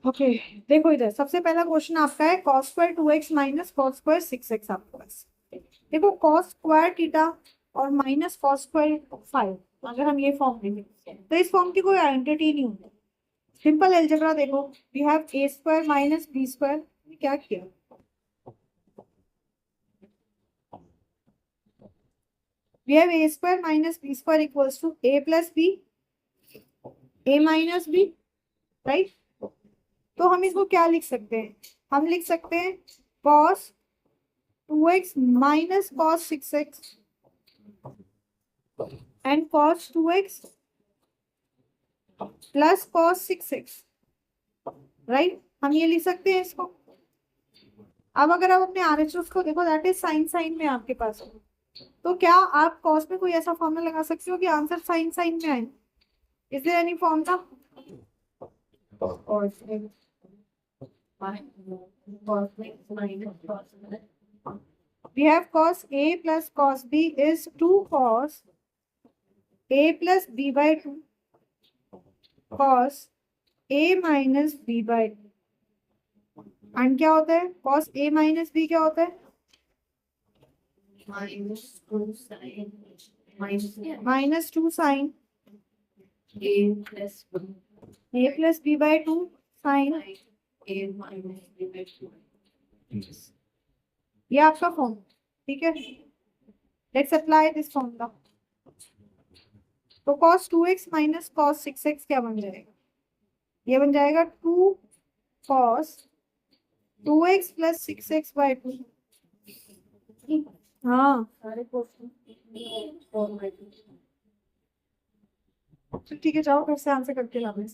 Okay देखो इधर सबसे पहला क्वेश्चन आपका है cos square 2x minus cos square 6x आपके पास। देखो कॉस स्क्वायर थीटा और माइनस कॉस स्क्वायर 5 अगर हम ये फॉर्म देंगे तो इस फॉर्म की कोई आइडेंटिटी नहीं होती। सिंपल अलजेब्रा देखो we have a square minus b square. क्या किया we have a square minus b square equals to a plus b a minus b right. तो हम इसको क्या लिख सकते हैं हम लिख सकते हैं cos 2x minus cos 6x and cos 2x plus cos 6x right. हम ये लिख सकते हैं इसको। अब अगर आप अपने आरएचएस को देखो दैट इज साइन साइन में आपके पास हो तो क्या आप cos में कोई ऐसा फॉर्मूला लगा सकते हो कि आंसर साइन साइन में आए। Is there any formula we have cos a plus cos b is 2 cos a plus b by 2 cos a minus b by 2 and क्या होता है cos a minus b क्या होता है minus two sine a plus b by 2 sine ये आपका form ठीक है। Let's apply this formula. तो cos 2x minus cos 6x क्या बन जाएगा ये बन जाएगा 2 cos 2x plus 6x by 2। हाँ सारे क्वेश्चन ठीक है जाओ घर से आंसर करके लाओ।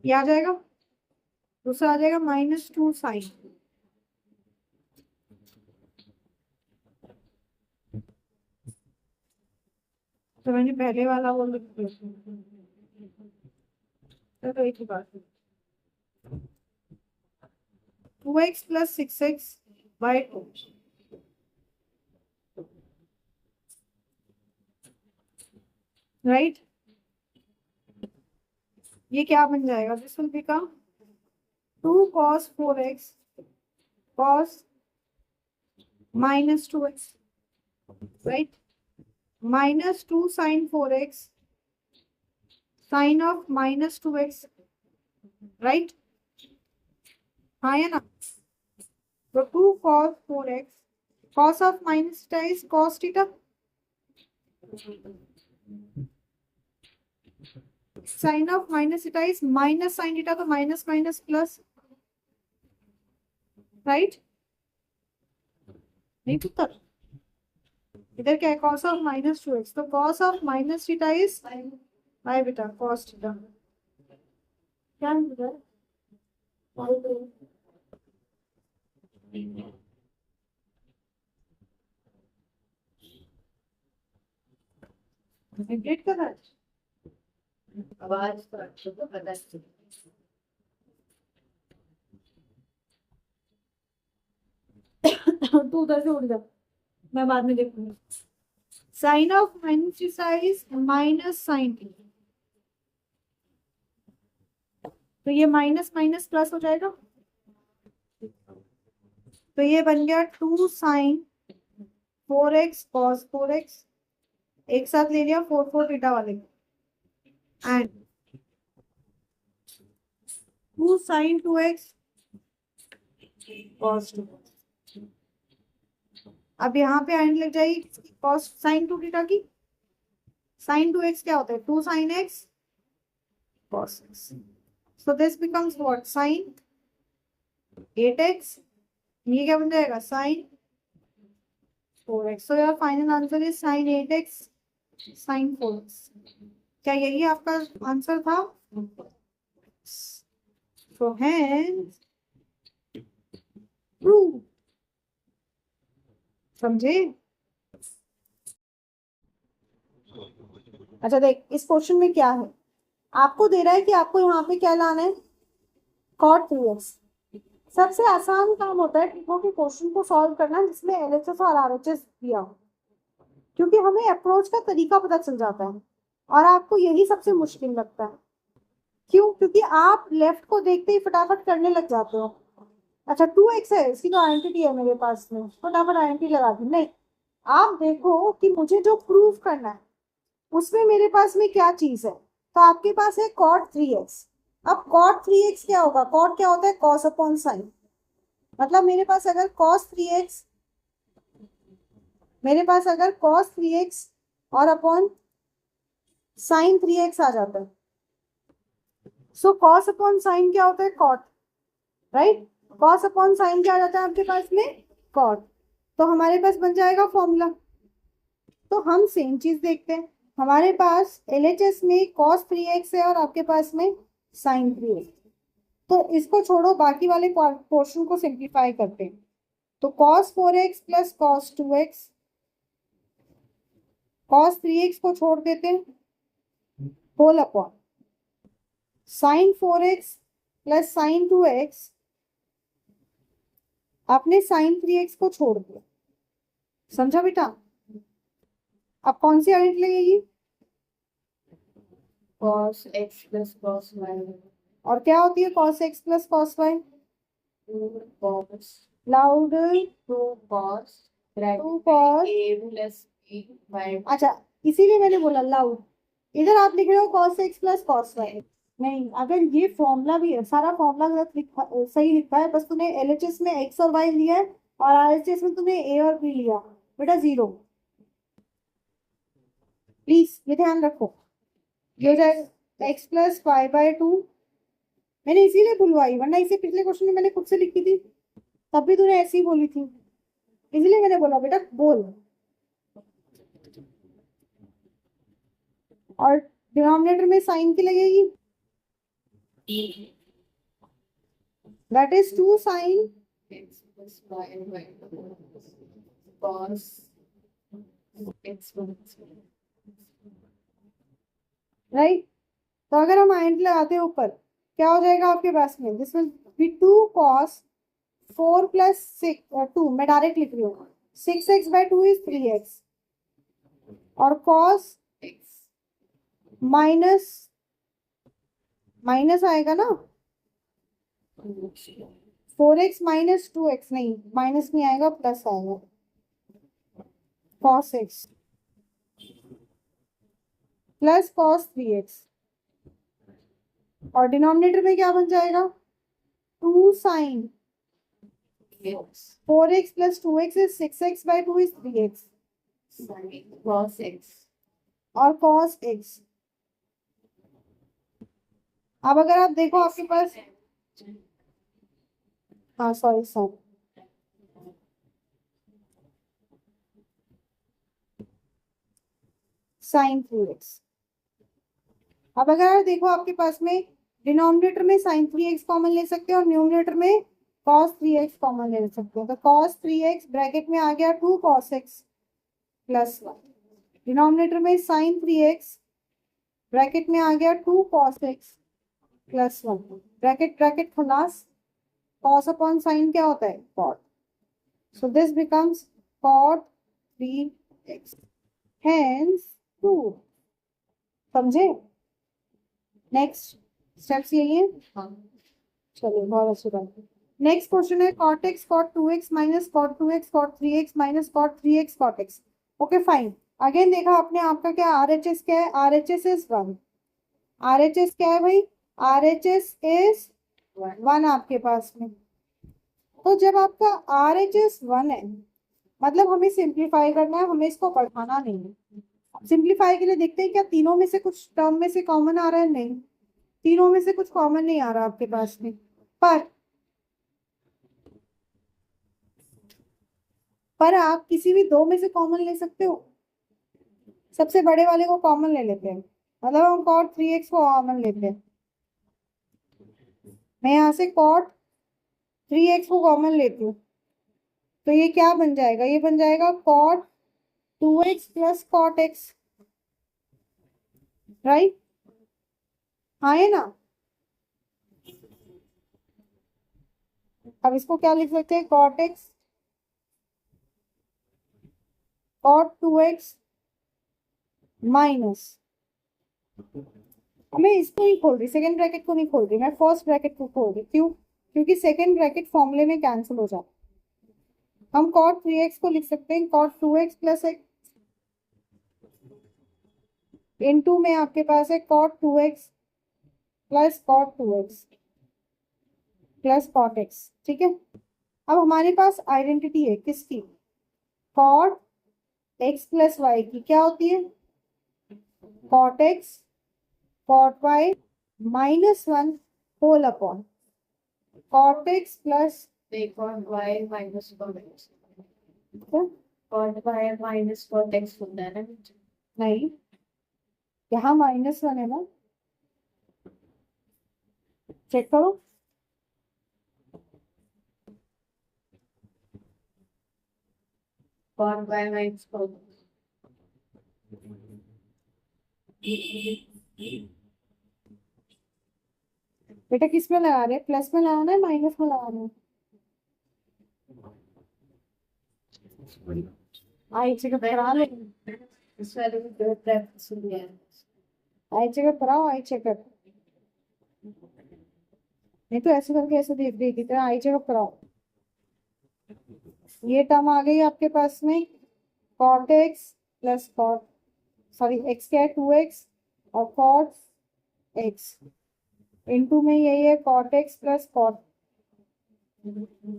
ये आ जाएगा दूसरा आ जाएगा माइनस टू साइन तो मैंने पहले वाला वो लिख दिया। चलो एक ही बात 2x plus 6x by 2 right. ये क्या बन जाएगा this will become 2 cos 4x cos minus 2x right minus 2 sin 4x sin of minus 2x right। हाँ है ना। तो 2 cos 4x cos of minus theta is cos theta sin of minus theta is minus sin theta तो minus minus plus right। नहीं पुत्र इधर क्या है cos of minus 2x तो cos of minus theta is by बेटा cos theta क्या है इधर नेगलेक्ट कर रहा है आवाज तो अच्छे तो पता चल तू उधर से उड़ जा मैं बाद में देखूंगी। Sine of minus theta is minus sine theta तो ये माइनस माइनस प्लस हो जाएगा तो ये बन गया 2 साइन 4x cos 4x एक साथ ले लिया 4 4 थीटा वाले एंड 2 साइन 2x cos 2 अब यहाँ पे एंड लग जाएगी cos साइन 2 थीटा की साइन 2x क्या होता है 2 sine x cos x so this becomes what sin 8x ये क्या बन जाएगा sign 4x so your final answer is sin 8x sin 4x क्या यही आपका आंसर था। so hence true समझे। अच्छा देख इस क्वेश्चन में क्या है आपको दे रहा है कि आपको यहाँ पे क्या लाना है cot 3x। सबसे आसान काम होता है ट्रिको के क्वेश्चन को सॉल्व करना जिसमें एलएचएस और आरएचएस दिया हो क्योंकि हमें अप्रोच का तरीका पता चल जाता है और आपको यही सबसे मुश्किल लगता है क्यों? क्योंकि आप लेफ्ट को देखते ही फटाफट करने लग जाते हो। अच्छा 2x है, इसकी तो आइडेंटिटी है मेरे पास में, फटाफट आइडेंटिटी लगा दी। नहीं, आप देखो कि मुझे जो प्रूव करना है उसमें मेरे पास में क्या चीज है। तो आपके पास है cot 3x। अब cot 3x क्या होगा? cot क्या होता है? cos upon sine. मतलब मेरे पास अगर cos 3x और अपॉन साइन 3x आ जाता है। सो cos अपॉन साइन क्या होता है? cot, right. cos upon sine क्या आ जाता है आपके पास में? cot। तो हमारे पास बन जाएगा फॉर्मूला। तो हम सेम चीज देखते हैं। हमारे पास एलएचएस में cos 3x है और आपके पास में साइन 3x। तो इसको छोड़ो, बाकी वाले पोर्शन को सिंप्लीफाई करते हैं। तो cos 4x plus cos 2x, cos 3x को छोड़ देते हैं, whole upon sine 4x plus sine 2x, आपने साइन 3x को छोड़ दिया। समझा बेटा? अब कौन सी आइडेंटिटी लगेगी? cos x plus cos y, और क्या होती है cos x plus cos y? 2 cos लाउड 2 cos two cos। a plus b by अच्छा, इसीलिए मैंने बोला लाउड। इधर आप लिख रहे हो cos x plus cos y। नहीं, अगर ये फॉर्मूला भी है, सारा फॉर्मूला गलत लिखा, सही लिखा है, बस तूने एलएचएस में x और y लिया है और आरएचएस में तूने a और b लिया, बेटा जीरो। प्लीज ये ध्यान रखो। ये हो जाएगा x प्लस वाई बाय टू। मैंने इसीलिए बुलवाई, वरना इसे पिछले क्वेश्चन में मैंने खुद से लिखी थी, तब भी तूने ऐसी ही बोली थी। इसलिए मैंने बोला बेटा बोल। और डिनोमिनेटर में साइन की लगेगी, that is 2 sine x plus y by cos x plus right. तो अगर हम आइंड लगाते हैं ऊपर, क्या हो जाएगा आपके पास में? This will B 2 cos 4 plus 2, मैं डायरेक्ट लिख रही हूँ, 6x बाय 2 इज 3x, और कॉस x माइनस माइनस आएगा ना, 4x माइनस 2x, नहीं माइनस नहीं आएगा, प्लस आएगा, cos x plus cos 3x। और डिनोमिनेटर में क्या बन जाएगा? 2 sine x 4x plus 2x is 6x by 2 is 3x, sin cos x और cos x। अब अगर आप देखो आपके पास, हाँ सॉरी सर, साइन 3x। अब अगर आप देखो आपके पास में, डिनोमिनेटर में साइन 3x कॉमन ले सकते हो और न्यूमिनेटर में cos 3x कॉमन ले सकते हो। तो cos 3x ब्रैकेट में आ गया 2 cos x प्लस 1, डिनोमिनेटर में साइन 3x ब्रैकेट में आ गया 2 cos x plus 1, bracket bracket खलास, cos अपॉन साइन क्या होता है? cot। So this becomes cot 3x, hence 2। समझे? नेक्स्ट स्टेप्स यही है। हाँ चलिए बहुत अच्छी बात है। नेक्स्ट क्वेश्चन है cot x cot 2x minus cot 2x cot 3x minus cot 3x cot x। Okay fine. Again देखा आपने, आपका क्या RHS क्या है? RHS is 1। RHS क्या है भाई? RHS इज 1 आपके पास में। तो जब आपका RHS 1 है, मतलब हमें सिंप्लीफाई करना है, हमें इसको बढ़ाना नहीं है। सिंप्लीफाई के लिए देखते हैं क्या तीनों में से कुछ टर्म में से कॉमन आ रहा है? नहीं, तीनों में से कुछ कॉमन नहीं आ रहा आपके पास में। पर पर आप किसी भी दो में से कॉमन ले सकते हो। सबसे बड़े वाले को कॉमन ले लेते हैं, मतलब हम cot 3x को कॉमन लेते हैं। मैं यहाँ से cot 3x को कॉमन लेती हूँ, तो ये क्या बन जाएगा? ये बन जाएगा cot 2x plus cot x, right. हाँ है ना? अब इसको क्या लिख सकते हैं? cot x cot 2x minus मैं इसको नहीं खोल रही, सेकंड ब्रैकेट को नहीं खोल रही, मैं फर्स्ट ब्रैकेट को खोल रही। क्यों? क्योंकि सेकंड ब्रैकेट फॉर्मूले में कैंसिल हो जाता। हम cot 3x को लिख सकते हैं cot 2x plus x, into में आपके पास है cot 2x plus cot 2x plus cot x। ठीक है, अब हमारे पास आइडेंटिटी है किसकी? cot x प्लस y की। क्या होती है? cot x cot y minus 1 whole upon cot x plus cot y minus cot x, cot y minus cot x होता है ना? नहीं, यहाँ -1 है ना, चेक करो। cot y minus cot बेटा किस में लगा रहे हैं? प्लस में लगाना है माइनस में लगाना है? आई जगह करा ले, इस वाले में दो ब्रैकेट्स लिए हैं। आई जगह कराओ, आई चेकअप। नहीं तो ऐसे करके ऐसे देख देगी तो आई जगह कराओ। ये टर्म आ गई आपके पास में cot x plus cot, sorry x क्या है 2x और cot x, इनटू में यही है cot x plus cot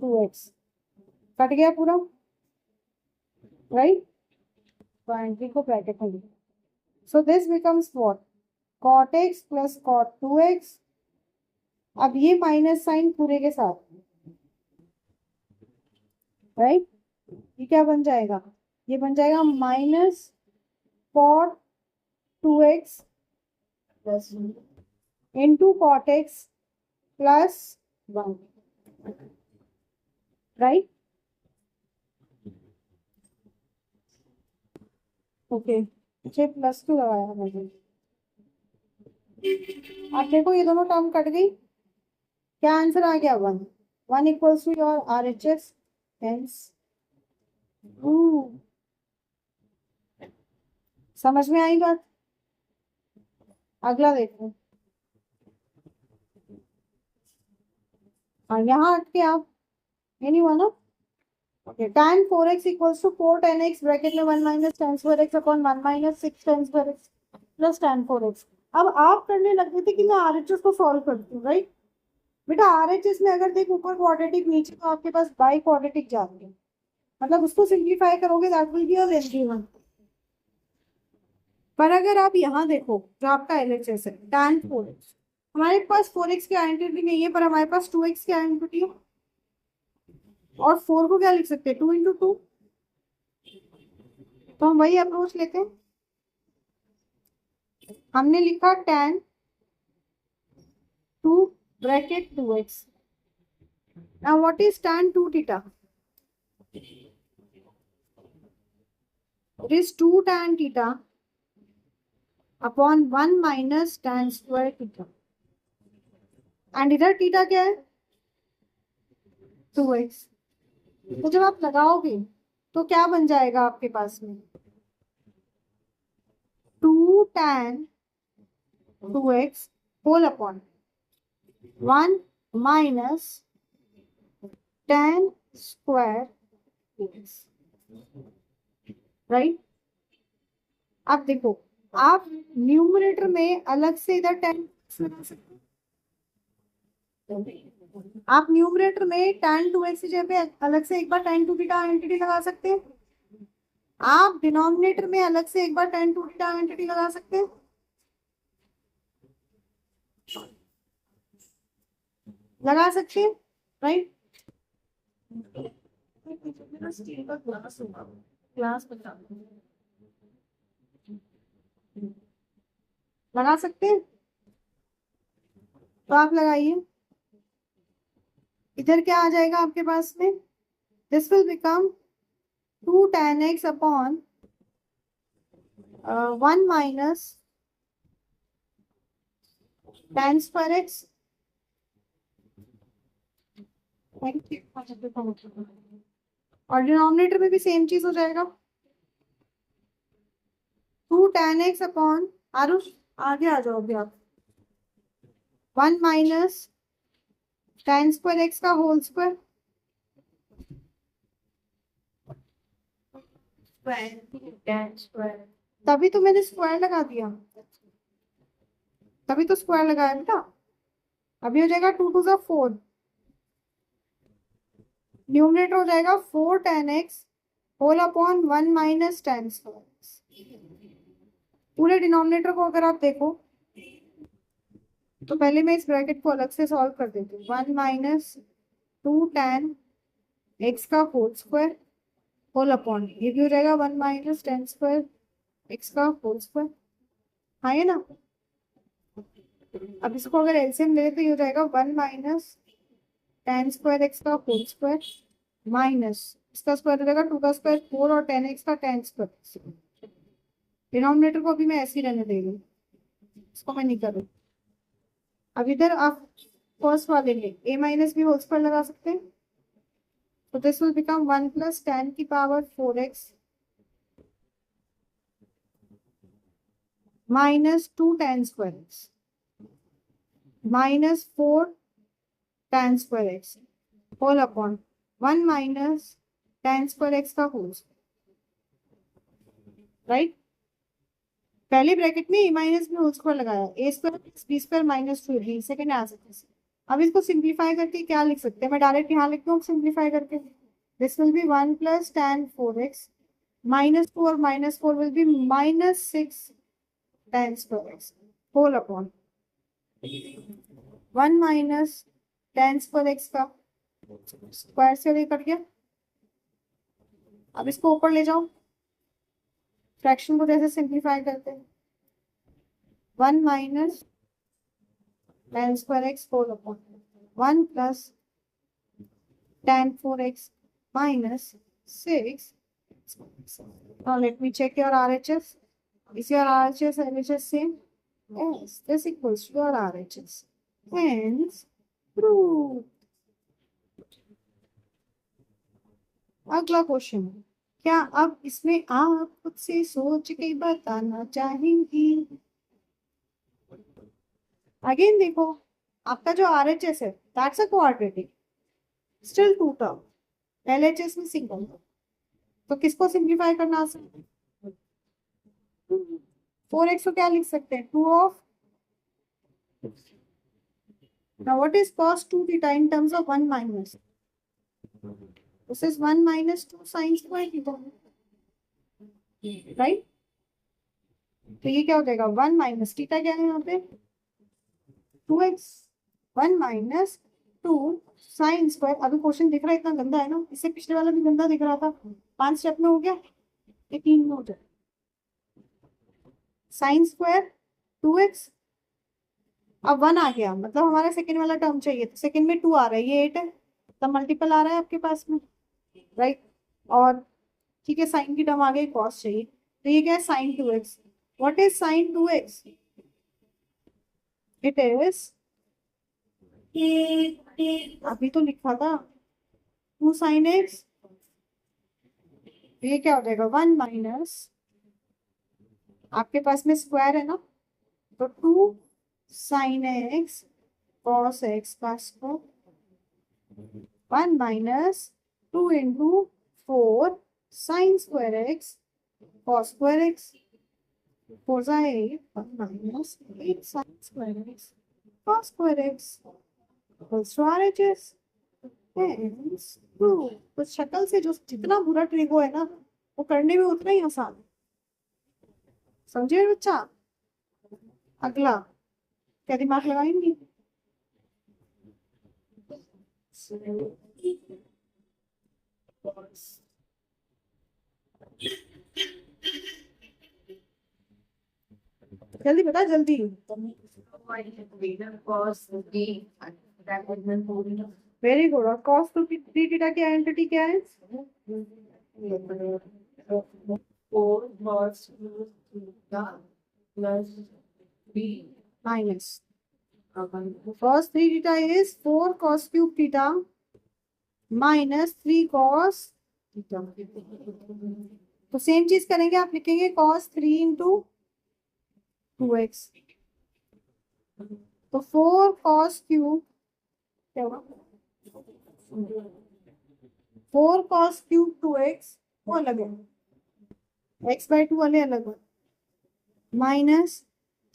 2x। Cut गया पूरा, राइट? एंट्री को ब्रैकेट में लिखो। So this becomes what? cot x plus cot 2x। अब ये माइनस साइन पूरे के साथ, राइट? ये क्या बन जाएगा? ये बन जाएगा minus cot 2x plus into cot x plus 1, right? Okay, मुझे प्लस 2 लगाया मैंने। आप देखो ये दोनों टर्म कट गई, क्या आंसर आ गया? 1 equals to your RHS। Hence समझ में आई बात? अगला देखो, हाँ यहाँ हट के आप, ये नहीं हुआ ना? Okay, tan 4x equals to 4 tan x bracket में 1 minus tan square x upon 1 minus 6 tan square x plus tan 4x। अब आप करने लग गए थे कि मैं RHS को सॉल्व करती हूँ, राइट? बेटा RHS में अगर देख ऊपर क्वाड्रेटिक नीचे तो आपके पास बाई क्वाड्रेटिक जाती है, मतलब उसको सिंप्लीफाई करोगे that will be a lengthy one. पर अगर आप यहाँ देखो जो आपका LHS है tan 4x, हमारे पास 4x की आइडेंटिटी नहीं है पर हमारे पास 2x की आइडेंटिटी है, और 4 को क्या लिख सकते हैं? 2 इंटू 2। तो हम वही अप्रोच लेते हैं, हमने लिखा tan 2 bracket 2x। Now what is tan 2 theta? It is 2 tan theta upon 1 minus tan square theta, and इधर थीटा क्या है? 2x। तो जब आप लगाओगे तो क्या बन जाएगा आपके पास में? 2 tan 2x whole upon 1 minus tan square x, right? अब देखो, आप न्यूमरेटर में अलग से इधर tan लगा सकते हो, आप न्यूमरेटर में tan 2x की जगह पे अलग से एक बार tan 2 थीटा आइडेंटिटी लगा सकते हैं, आप डिनोमिनेटर में अलग से एक बार tan 2 थीटा आइडेंटिटी लगा सकते हैं, लगा सकते हैं, राइट? स्टील का ग्लास होगा, ग्लास बता लगा सकते हैं, तो आप लगाइए। इधर क्या आ जाएगा आपके पास में? This will become 2 tan x upon 1 minus tan square x, और डिनोमिनेटर में भी सेम चीज हो जाएगा 2 tan x अपॉन, आरुष आगे आ जाओगे आप, 1 माइनस tan स्क्वायर एक्स का होल स्क्वायर, tan स्क्वायर तभी तो मैंने स्क्वायर लगा दिया, तभी तो स्क्वायर लगाया बेटा। अभी हो जाएगा 2 2 4, न्यूमरेटर हो जाएगा 4 tan x whole upon 1 minus tan square. पूरे डिनोमिनेटर को अगर आप देखो तो पहले मैं इस ब्रैकेट को अलग से सॉल्व कर देती हूँ। 1 माइनस 2 tan एक्स का होल स्क्वायर होल अपॉन, ये भी हो जाएगा 1 माइनस tan स्क्वायर एक्स का होल स्क्वायर, हाँ ये ना। अब इसको अगर एलसीएम ले तो ये हो जाएगा 1 माइनस tan स्क्वायर एक्स का होल स्क्वायर माइनस इसका स्क्वायर हो जाएगा 2 का स्क्वायर 4 और tan एक्स का tan स्क्वायर। डिनोमिनेटर को अभी मैं ऐसे ही रहने दे रही हूँ, इसको मैं नहीं कर रही। अब इधर आप फर्स्ट वाले में a minus b whole square लगा सकते हैं, तो this will become 1 plus tan की power 4x minus 2 tan square x minus 4 tan square x whole upon 1 minus tan square x का होल स्क्वायर, राइट। पहले ब्रैकेट में a minus b whole square लगाया, a square plus b square minus 2 second आ सकते हैं। अब इसको simplify करके क्या लिख सकते हैं, मैं डायरेक्ट यहाँ लिख दूँ सिंप्लीफाई करके। This will be 1 plus tan 4x minus 2 और minus 4 will be minus 6 tan square x whole upon 1 minus tan square x का स्क्वायर से ये कट गया। अब इसको ऊपर ले जाओ, फ्रैक्शन को जैसे सिंप्लीफाई करते हैं 1 minus tan square x whole upon 1 plus tan 4x minus 6. Now let me check your RHS. Is your RHS LHS same? Yes, this equals to your RHS. Hence, proved. अगला question, क्या अब इसमें आप खुद से सोच के बताना चाहेंगी? अगेन देखो, आपका जो RHS है that's a quadratic, still two term, LHS में सिंगल, तो किसको सिंप्लीफाई करना आसान है? 4x को क्या लिख सकते हैं, 2 of, now what is cos 2 theta in terms of 1 minus, this is 1 minus 2 sin square theta, right? तो ये क्या हो जाएगा, 1 माइनस थीटा क्या है यहाँ पे 2x, 1 माइनस 2 साइन स्क्वायर। अभी क्वेश्चन दिख रहा है इतना गंदा है ना, इससे पिछले वाला भी गंदा दिख रहा था। 5 स्टेप में हो गया, ये 3 में हो जाए। साइन स्क्वायर 2x, अब 1 आ गया, मतलब हमारा सेकंड वाला टर्म चाहिए, तो सेकंड में 2 आ रहा है, ये 8 है, तो मल्टीपल आ रहा है आपके पास में, राइट। और ठीक है, साइन की टर्म आ गई, कॉस चाहिए, तो ये क्या है sine 2x। What is sine 2x? It is, अभी तो लिखा था 2 साइन एक्स, ये क्या हो जाएगा 1 माइनस, आपके पास में स्क्वायर है ना, तो 2 साइन एक्स कॉस एक्स का square 1 minus 2 into 4 sine square x cos square x 4 जा 8, 1 minus 8 sine square x cos square x equals to RHS। तो शक्ल से जो जितना बुरा ट्रिगो है ना, वो करने में उतना ही आसान है, समझे बच्चा? अगला क्या दिमाग लगाएंगी? जल्दी बता जल्दी। cos d very good. और cos 2 की 3 थीटा की आइडेंटिटी क्या है? 4 cos theta plus b minus cos 3 theta is 4 cos cube theta minus 3 cos theta. तो सेम चीज करेंगे, आप लिखेंगे cos 3 इंटू 2x, तो 4 cos क्यूब क्या होगा, 4 cos क्यूब 2x वो अलग है, x/2 वाले अलग है, माइनस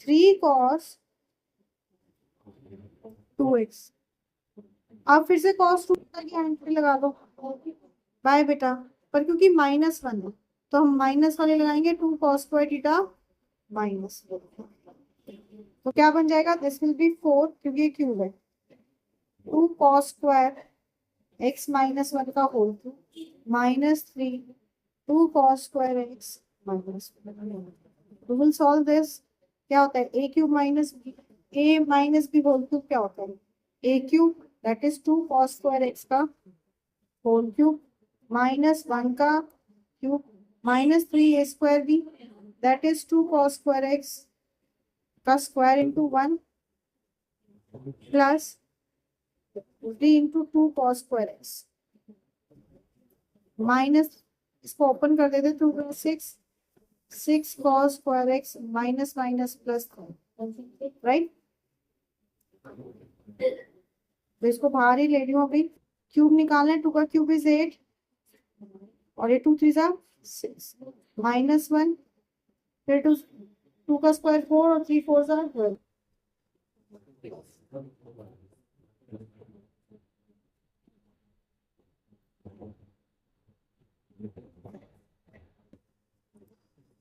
3 cos 2x। आप फिर से cos 2 की एंट्री लगा दो बाय बेटा, पर क्योंकि -1 है तो हम माइनस वाले लगाएंगे, 2 cos स्क्वायर थीटा माइनस, तो क्या बन जाएगा, दिस विल बी 4 क्योंकि ये क्यूब है, 2 cos स्क्वायर x -1 का whole cube minus 3 2 cos square x minus, we will solve this. क्या होता है, a cube minus b, a minus b whole cube क्या होता है, a cube that is 2 cos square x का whole cube -1 का cube minus 3 a square b that is 2 cos square x का square into 1 plus 3 into 2 cos square x minus, इसको open कर देते 2 6 cos square x minus minus plus, right. तो इसको बाहर ही ले रही हूँ अभी, क्यूब निकालना है, 2 का क्यूब इज 8 और ये 2 3 6 -1 फिर 2 का स्क्वायर 4 और 3 4 12।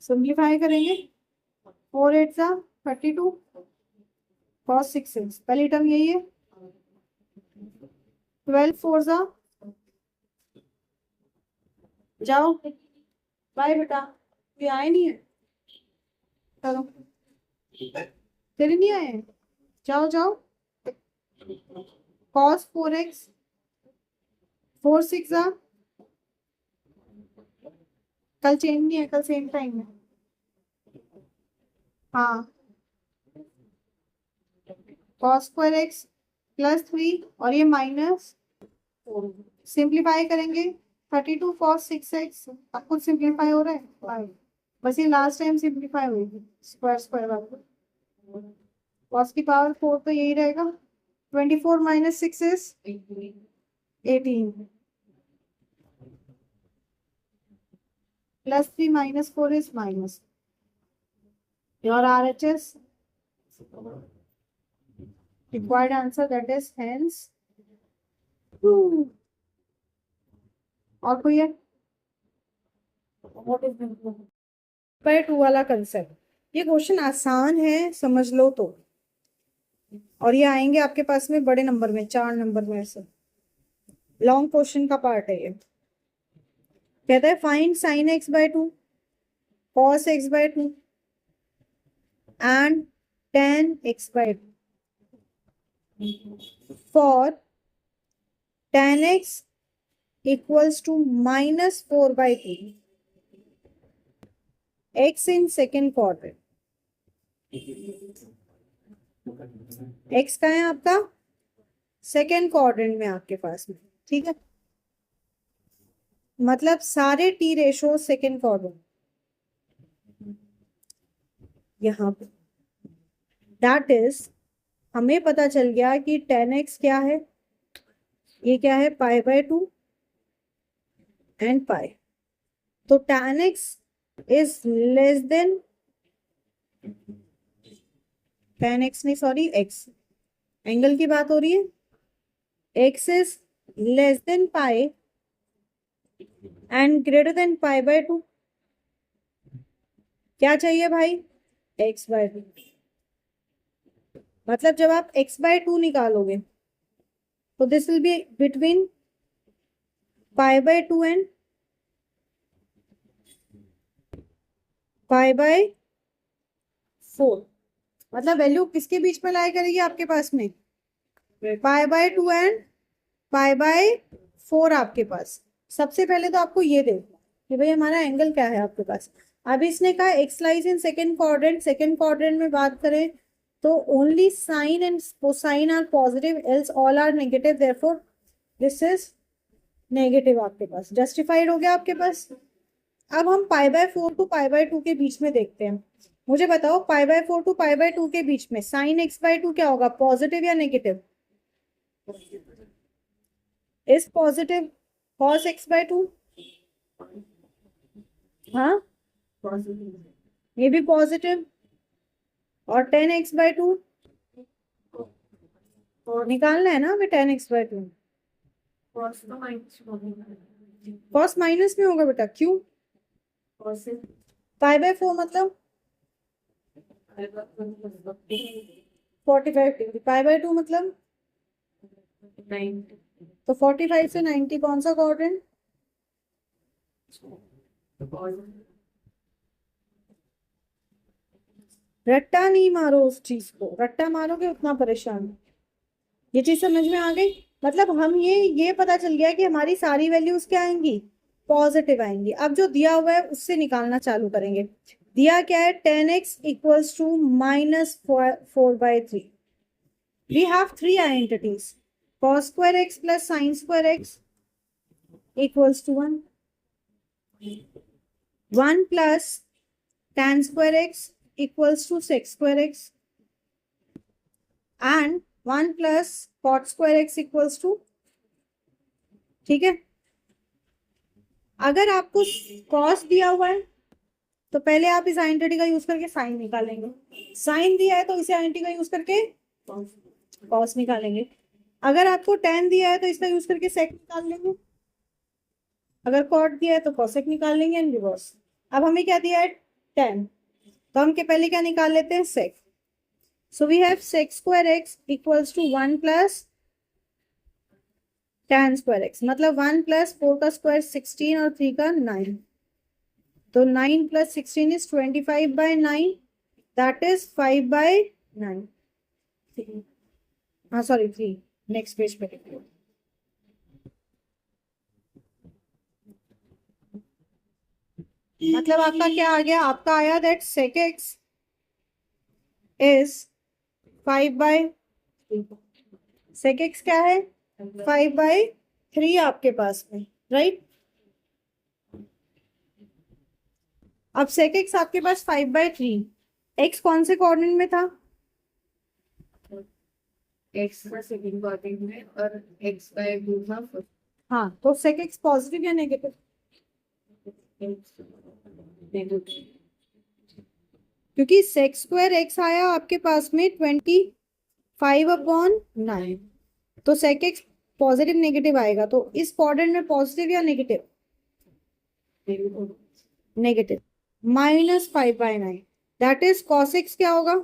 सिंप्लीफाई करेंगे, 4 8 32 cos 6x, पहली टर्म यही है, 12 4 जाओ बाय बेटा, ये आए नहीं है, चलो तेरे नहीं आए हैं, जाओ जाओ, cos 4x 4 6 कल चेंज नहीं है, कल सेम टाइम है, हाँ cos स्क्वायर x प्लस 3 और ये माइनस, सिंप्लीफाई करेंगे 32 cos 6x, अब कुछ सिंप्लीफाई हो रहा है 5, बस ये लास्ट टाइम सिंप्लीफाई हुई थी स्क्वायर स्क्वायर वाला, cos की पावर 4 तो यही रहेगा, 24 minus 6 is 18 plus 3 minus 4 is minus, your RHS required answer that is hence 2। और कोई है, व्हाट इज बाय 2 वाला कंसेप्ट, ये क्वेश्चन आसान है समझ लो तो, और ये आएंगे आपके पास में बड़े नंबर में 4 नंबर में, ऐसे लॉन्ग क्वेश्चन का पार्ट है ये। कहता है find sin x/2 cos x/2 and tan x/2 for tan x equals to -4/2 x in second quadrant, x का है आपका सेकेंड क्वाड्रेंट में आपके पास में, ठीक है, मतलब सारे टी रेशो सेकेंड क्वाड्रेंट यहाँ पे, दैट इज हमें पता चल गया कि tan x क्या है, ये क्या है π/2 एंड पाई, तो tan x is less than, tan x नहीं सॉरी x, एंगल की बात हो रही है, x is less than pi and greater than π/2, क्या चाहिए भाई, x/2, मतलब जब आप x/2 निकालोगे तो this will be between π/2 and π/4, मतलब वैल्यू किसके बीच में लाई करेगी आपके पास में, π/2 एंड π/4 आपके पास। सबसे पहले तो आपको ये देखना कि भाई हमारा एंगल क्या है आपके पास, अभी इसने कहा x lies in second quadrant, second quadrant में बात करें तो only sine and cosine are positive else all are negative, therefore this is negative आपके पास, जस्टिफाइड हो गया आपके पास। अब हम π/4 टू π/2 के बीच में देखते हैं, मुझे बताओ π/4 टू π/2 के बीच में साइन x/2 क्या होगा, पॉजिटिव या negative? Is positive. cos x/2, हाँ ये भी पॉजिटिव। और tan x/2 निकालना है ना हमें, tan x/2। cos तो माइनस cos माइनस में होगा बेटा, क्यों? π/4 मतलब 45 डिग्री, π/2 मतलब 90। तो 45 से 90 कौन सा क्वाड्रेंट? रट्टा नहीं मारो उस चीज को, रट्टा मारोगे उतना परेशान। ये चीज समझ में आ गई? मतलब हम ये पता चल गया कि हमारी सारी वैल्यूज क्या आएंगी, पॉजिटिव आएंगी। अब जो दिया हुआ है उससे निकालना चालू करेंगे। दिया क्या है, tan x equals to -4/3। We have three identities, cos square x plus sin square x equals to 1, 1 plus tan square x equals to sec square x, and 1 plus cot square x equals to, ठीक है। अगर आपको cos दिया हुआ है तो पहले आप इस आइडेंटिटी का यूज करके साइन निकालेंगे, साइन दिया है तो इस आइडेंटिटी का यूज करके cos निकालेंगे। अगर आपको tan दिया है तो इसका यूज करके sec निकाल लेंगे, अगर cot दिया है तो cosec निकाल लेंगे एंड रिवर्स। अब हमें क्या दिया है, tan, तो हम के पहले क्या निकाल लेते हैं, sec। So we have sec square x equals to 1 plus tan square x, मतलब 1 प्लस 4 का स्क्वायर 16 और 3 का 9, तो 9 प्लस 16 इज 25/9, दैट इज 5/9। हाँ सॉरी 3, नेक्स्ट पेज पे लिखो। मतलब आपका क्या आ गया, आपका आया that sec x is 5/3। sec x क्या है, 5/3 आपके पास में, राइट। अब sec x आपके पास 5/3, x कौन से कोऑर्डिनेट में था, x का सेकंड क्वाड्रेंट में और x/2 का फर्स्ट। हाँ तो sec x पॉजिटिव या नेगेटिव, क्योंकि sec स्क्वायर x आया आपके पास में 25/9, तो sec x पॉजिटिव नेगेटिव आएगा, तो इस क्वाड्रेंट में पॉजिटिव या negative, negative, -5/9, that is cos x क्या होगा,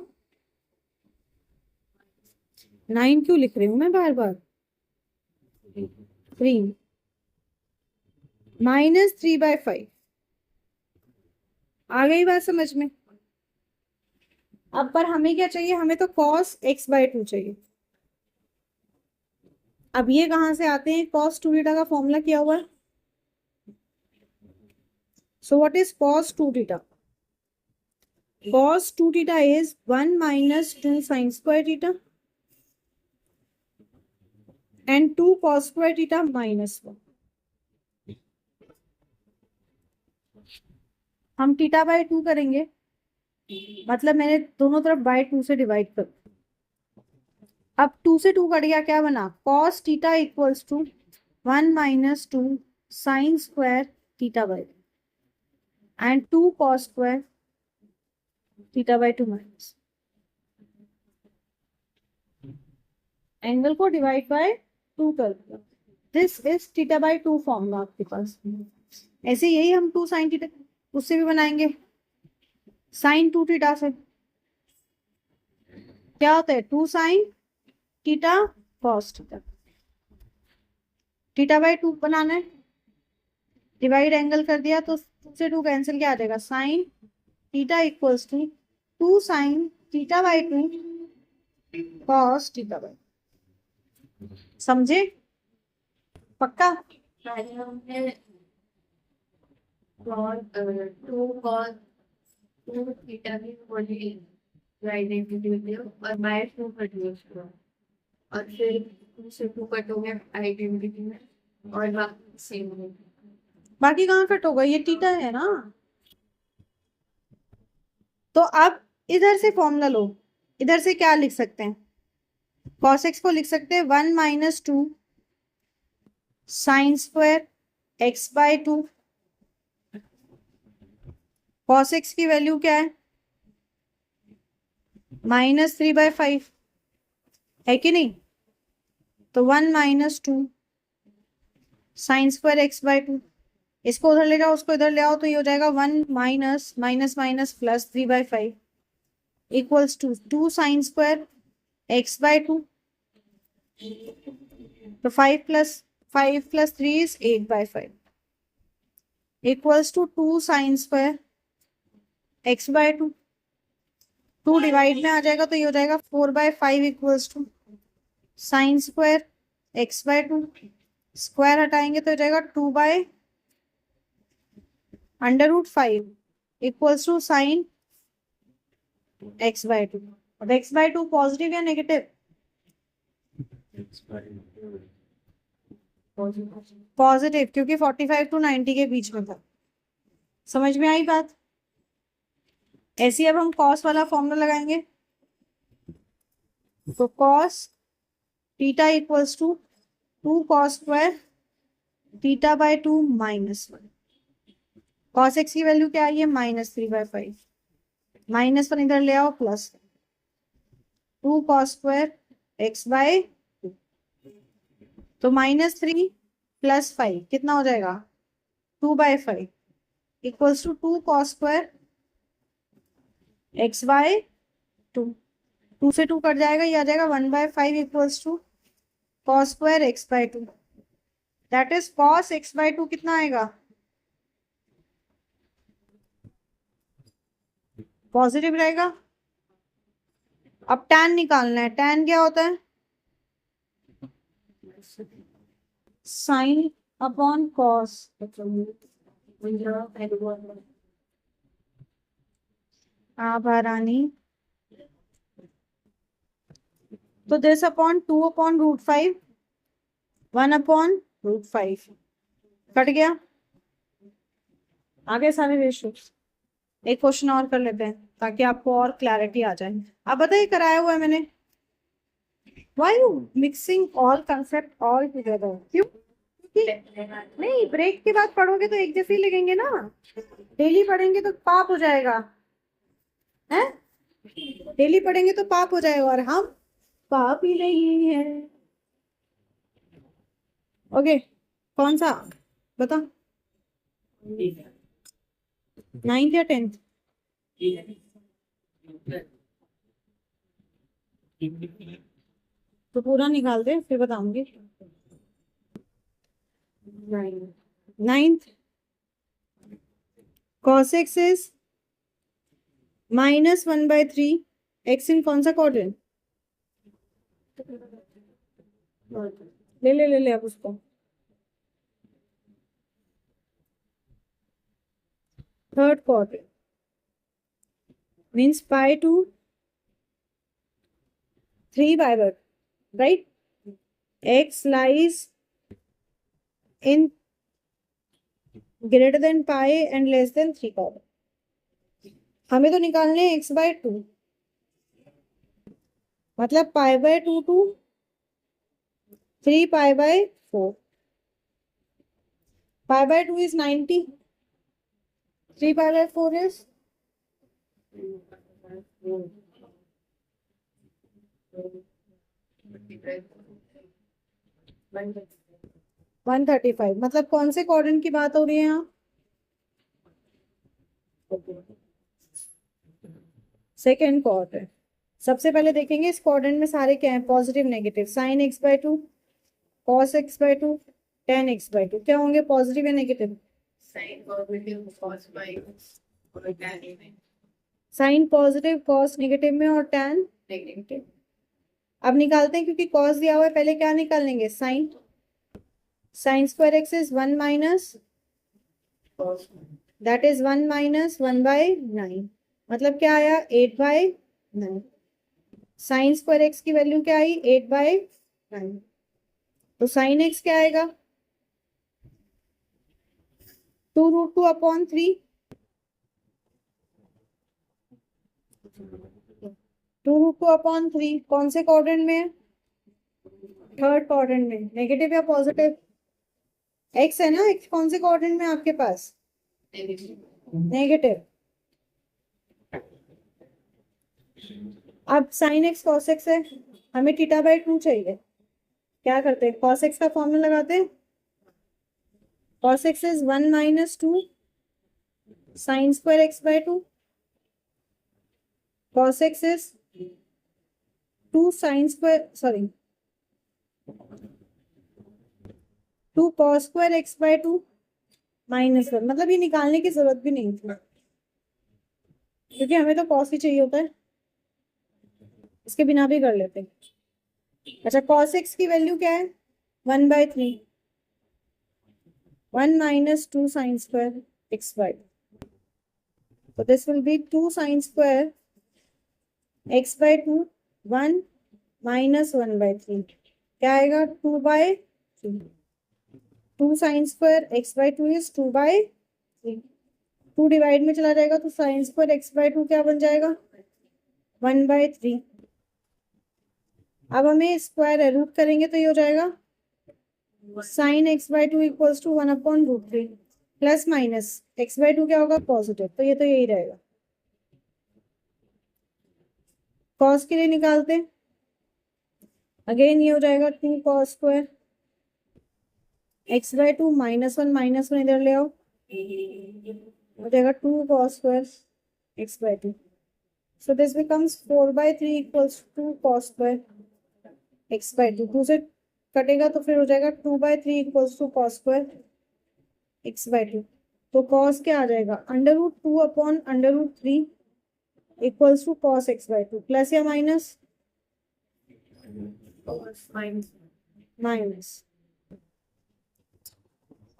9 क्यों लिख रही हूं मैं बार बार, 3 -3/5। आ गई बात समझ में? अब पर हमें क्या चाहिए, हमें तो cos x/2 चाहिए। अब ये कहां से आते हैं, cos 2 थीटा का फॉर्मूला क्या हुआ है, so what is cos 2 theta, cos 2 theta is 1 minus 2 sin square theta and 2 cos square theta minus 1। हम θ/2 करेंगे, मतलब मैंने दोनों तरफ बाय 2 से डिवाइड कर, अब 2 से 2 कट गया, क्या बना, cos theta equals to 1 minus 2 sin square θ/2 and 2 cos square θ/2 minus, angle को डिवाइड बाय 2 कर दिया, दिस इज θ/2 फॉर्मूला आपके पास। ऐसे यही हम 2 sin थीटा उससे भी बनाएंगे, sin 2 थीटा से क्या होता है, 2 sin थीटा cos थीटा, θ/2 बनाना है, डिवाइड एंगल कर दिया तो 2 से 2 कैंसिल, क्या आ जाएगा, sin theta equals to 2 sin θ/2 cos θ/2। समझे, पक्का? पहले हमने टू कॉस 2 थीटा की वाली आइडेंटिटी ली और -2 कट यूज करो, और फिर 2 से 2 कट हो गया आइडेंटिटी में और बाकी सेम हो गया। बाकी कहाँ कट होगा, ये थीटा है ना, तो अब इधर से फॉर्मूला लो, इधर से क्या लिख सकते हैं, cos x को लिख सकते हैं 1 minus 2 sine square x by 2। cos x की वैल्यू क्या है, -3/5 है कि नहीं, तो 1 minus 2 sine square x by 2, इसको उधर ले जाओ उसको इधर ले आओ तो ये हो जाएगा 1 minus minus minus plus 3/5 equals to 2 sine square x by 2, तो 5 plus 3 is 8/5 equals to 2 sine square x by 2, 2 divide में आ जाएगा तो ये हो जाएगा 4/5 equals to sine square x by 2, square हटाएंगे तो हो जाएगा 2/√5 equals to sine x by 2। अब x बाय 2 पॉजिटिव या नेगेटिव, पॉजिटिव, क्योंकि 45 टू 90 के बीच में था। समझ में आई बात। ऐसे अब हम cos वाला फॉर्मूला लगाएंगे, तो cos theta equals to 2 cos square theta by 2 -1। cos x की वैल्यू क्या आई है, -3/5, -1 इधर ले आओ plus 2 cos square x by 2, तो -3 प्लस 5 कितना हो जाएगा 2/5 equals to 2 cos square x by 2, 2 से 2 कट जाएगा, ये आ जाएगा 1/5 equals to cos square x by 2, that is cos x by 2 कितना आएगा, पॉजिटिव रहेगा। अब tan निकालना है, tan क्या होता है, साइन अपॉन कॉस, आभारानी, तो दिस अपॉन 2/√5, 1/√5 कट गया, आगे सारे रेशियोज। एक क्वेश्चन और कर लेते हैं ताकि आपको और क्लैरिटी आ जाए। अब बताइए, कराया हुआ है मैंने, why you mixing all concept all together, क्यों, क्योंकि नहीं ब्रेक के बाद पढ़ोगे तो एक जैसे ही लगेंगे ना, डेली पढ़ेंगे तो पाप हो जाएगा, है, डेली पढ़ेंगे तो पाप हो जाएगा, और हम पाप ही नहीं है। ओके, कौन सा बता, 9th या 10th, तो पूरा निकाल दे फिर बताऊंगी। 9th, cos x is -1/3, x इन कौन सा क्वाड्रेंट, ले अब उसको, third quadrant means pi to 3/1, right, x lies in greater than pi and less than 3/4। हमें तो निकालने हैं x/2, मतलब pi/2 to 3π/4, pi/2 is 90, 3π/4 is 135। मतलब कौन से क्वाड्रेंट की बात हो रही है यहाँ, सेकेंड क्वाड्रेंट। सबसे पहले देखेंगे इस क्वाड्रेंट में सारे क्या है, positive negative, sine x/2, cos x/2, tan x/2 क्या होंगे, पॉजिटिव या negative, sine positive, cos negative में और tan नेगेटिव। अब निकालते हैं, क्योंकि cos दिया हुआ है, पहले क्या निकालेंगे, sine, sine square x is 1 minus, that is 1 minus 1/9, मतलब क्या आया 8/9, साइन स्क्वायर x की वैल्यू क्या आई 8/9, तो साइन x क्या आएगा 2√2/3, 2√2/3 कौन से क्वाड्रेंट में है? थर्ड क्वाड्रेंट में। नेगेटिव या पॉजिटिव? एक्स है ना, एक्स कौन से क्वाड्रेंट में आपके पास? नेगेटिव। अब साइन एक्स कॉस एक्स है, हमें θ/2 चाहिए। क्या करते हैं? कॉस एक्स का फॉर्मूला लगाते हैं। Cos x is 1 - 2 sine square x/2। Cos x is 2 sine square, sorry 2 cos square x/2 -1। मतलब ये निकालने की जरूरत भी नहीं थी, क्योंकि हमें तो कॉस ही चाहिए होता है, इसके बिना भी कर लेते हैं। अच्छा, कॉस एक्स की वैल्यू क्या है? 1/3। 1 - 2 sine square x/2। So this will be 2 sin square x/2, 1 - 1/3। क्या आएगा? 2/3। 2 sin square x/2 is 2/3। 2 divide में चला जाएगा तो sin square x/2 क्या बन जाएगा? 1/3। अब हमें स्क्वायर रूट करेंगे तो ये हो जाएगा sin x/2 equals to 1/√3 plus minus x/2 क्या होगा? पॉजिटिव, तो ये तो यही रहेगा। कॉस के लिए निकालते हैं, अगेन ये हो जाएगा 2 cos स्क्वायर x/2 -1 इधर ले आओ, हो जाएगा 2 cos square x/2। So this becomes 4/3 equals 2 cos square x/2। 2 से कटेगा तो फिर हो जाएगा 2/3 equals to cos square x/2। तो cos क्या आ जाएगा? √2/√3 equals to cos x/2। Plus या माइनस? माइनस।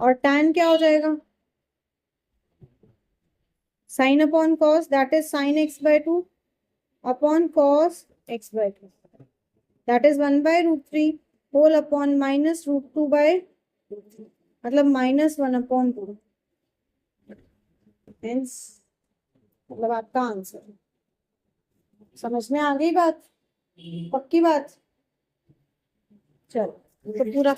और tan क्या हो जाएगा? Sine upon cos, that is sine x/2 upon cos x/2, that is 1/√3 whole upon -√2/√3, मतलब -1/2। मतलब आपका आंसर। समझ में आ गई बात? पक्की बात? चलो तो पूरा